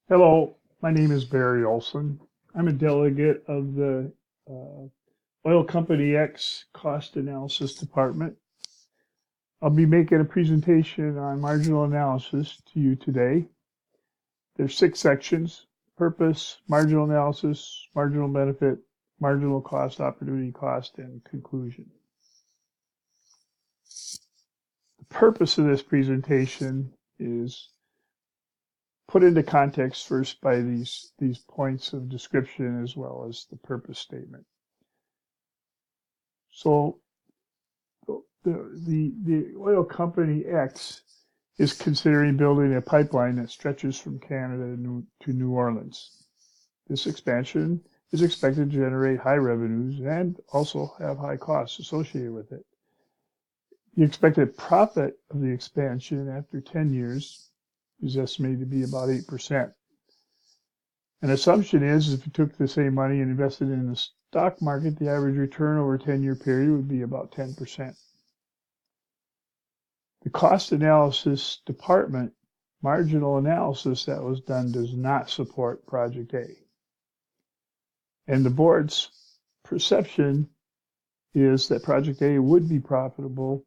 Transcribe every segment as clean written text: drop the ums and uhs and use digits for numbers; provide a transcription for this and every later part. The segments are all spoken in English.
Hello, my name is Barry Olson. I'm a delegate of the uh, Oil Company X Cost Analysis Department. I'll be making a presentation on marginal analysis to you today. There's 6 sections: purpose, marginal analysis, marginal benefit, marginal cost, opportunity cost, and conclusion. The purpose of this presentation is put into context first by these points of description as well as the purpose statement. So the oil company X is considering building a pipeline that stretches from Canada to New Orleans. This expansion is expected to generate high revenues and also have high costs associated with it. The expected profit of the expansion after 10 years is estimated to be about 8%. An assumption is if you took the same money and invested in the stock market, the average return over a 10-year period would be about 10%. The cost analysis department marginal analysis that was done does not support Project A. And the board's perception is that Project A would be profitable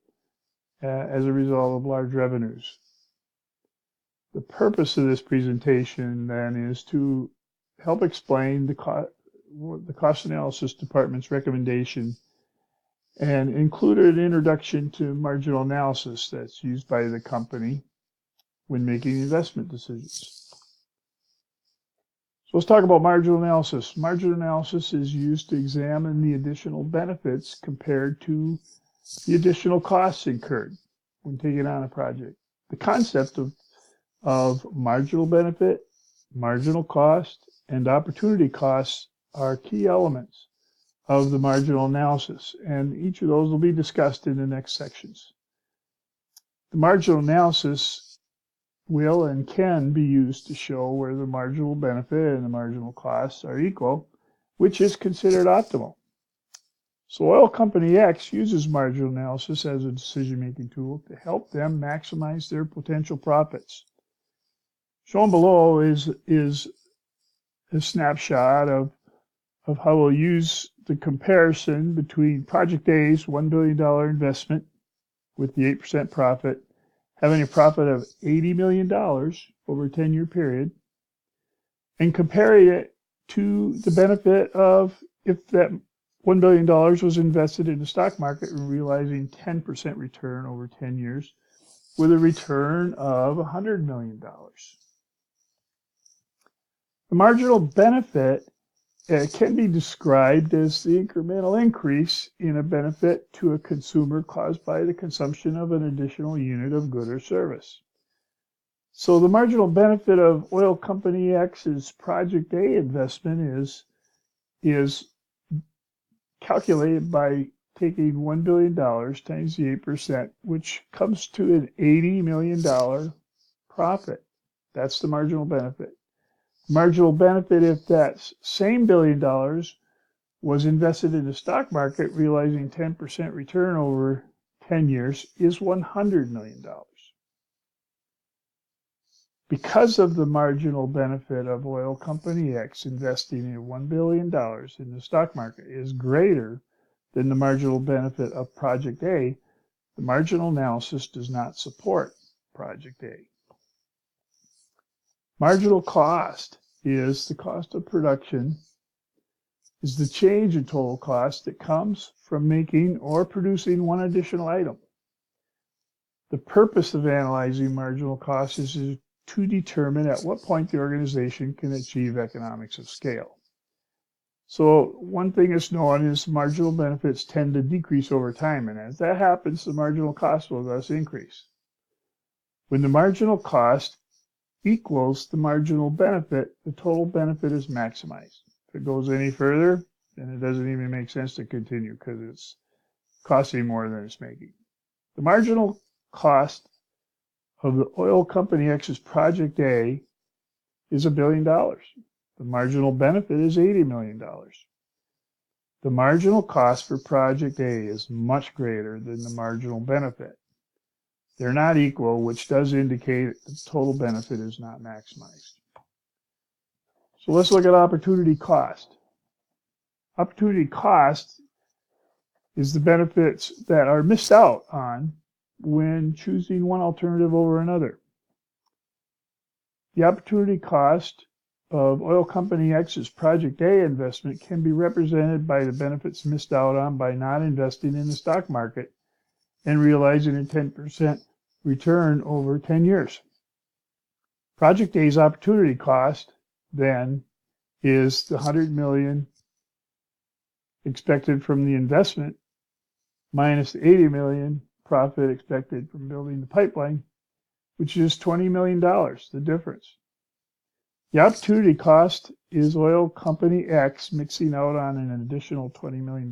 as a result of large revenues. The purpose of this presentation then is to help explain the cost analysis department's recommendation and included an introduction to marginal analysis that's used by the company when making investment decisions. So let's talk about marginal analysis. Marginal analysis is used to examine the additional benefits compared to the additional costs incurred when taking on a project. The concept of marginal benefit, marginal cost, and opportunity costs are key elements of the marginal analysis, and each of those will be discussed in the next sections. The marginal analysis will and can be used to show where the marginal benefit and the marginal costs are equal, which is considered optimal. So Oil Company X uses marginal analysis as a decision-making tool to help them maximize their potential profits. Shown below is a snapshot of how we'll use the comparison between Project A's $1 billion investment with the 8% profit, having a profit of $80 million over a 10-year period, and comparing it to the benefit of if that $1 billion was invested in the stock market and realizing 10% return over 10 years with a return of $100 million. The marginal benefit can be described as the incremental increase in a benefit to a consumer caused by the consumption of an additional unit of good or service. So the marginal benefit of Oil Company X's Project A investment is calculated by taking $1 billion times the 8%, which comes to an $80 million profit. That's the marginal benefit. Marginal benefit if that same $1 billion was invested in the stock market, realizing 10% return over 10 years, is $100 million. Because of the marginal benefit of Oil Company X investing in $1 billion in the stock market is greater than the marginal benefit of Project A, the marginal analysis does not support Project A. Marginal cost is the cost of production, is the change in total cost that comes from making or producing one additional item. The purpose of analyzing marginal cost is to determine at what point the organization can achieve economics of scale. So one thing that's known is marginal benefits tend to decrease over time, and as that happens, the marginal cost will thus increase. When the marginal cost equals the marginal benefit, the total benefit is maximized. If it goes any further, then it doesn't even make sense to continue because it's costing more than it's making. The marginal cost of the Oil Company X's Project A is $1 billion. The marginal benefit is $80 million. The marginal cost for Project A is much greater than the marginal benefit. They're not equal, which does indicate the total benefit is not maximized. So let's look at opportunity cost. Opportunity cost is the benefits that are missed out on when choosing one alternative over another. The opportunity cost of Oil Company X's Project A investment can be represented by the benefits missed out on by not investing in the stock market and realizing a 10% return over 10 years. Project A's opportunity cost, then, is the $100 million expected from the investment minus the $80 million profit expected from building the pipeline, which is $20 million, the difference. The opportunity cost is Oil Company X mixing out on an additional $20 million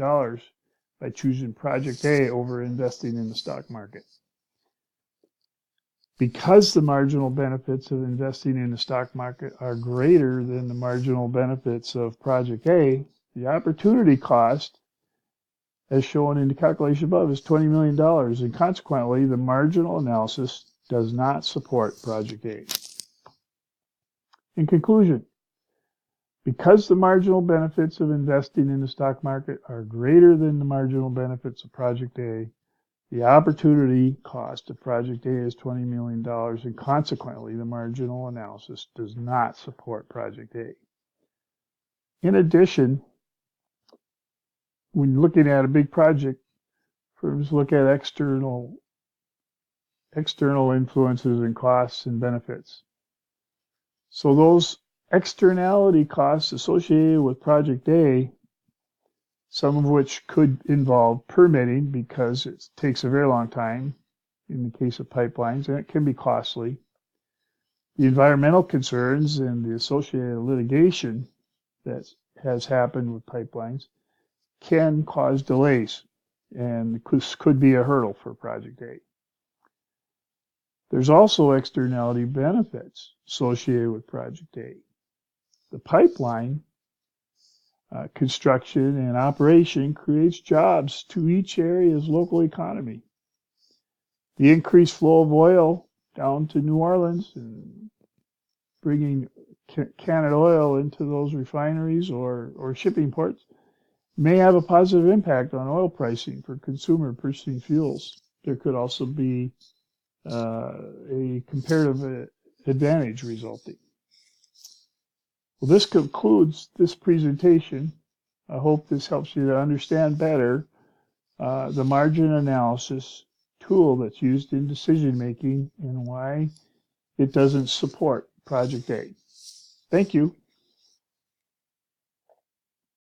by choosing Project A over investing in the stock market. Because the marginal benefits of investing in the stock market are greater than the marginal benefits of Project A, the opportunity cost, as shown in the calculation above, is $20 million, and consequently, the marginal analysis does not support Project A. In conclusion, because the marginal benefits of investing in the stock market are greater than the marginal benefits of Project A, the opportunity cost of Project A is $20 million, and consequently, the marginal analysis does not support Project A. In addition, when looking at a big project, firms look at external influences and costs and benefits. So those externality costs associated with Project A, some of which could involve permitting because it takes a very long time in the case of pipelines, and it can be costly. The environmental concerns and the associated litigation that has happened with pipelines can cause delays, and this could be a hurdle for Project A. There's also externality benefits associated with Project A. The pipeline construction and operation creates jobs to each area's local economy. The increased flow of oil down to New Orleans and bringing Canada oil into those refineries or shipping ports may have a positive impact on oil pricing for consumer purchasing fuels. There could also be a comparative advantage resulting. Well, this concludes this presentation. I hope this helps you to understand better the margin analysis tool that's used in decision making and why it doesn't support Project A. Thank you.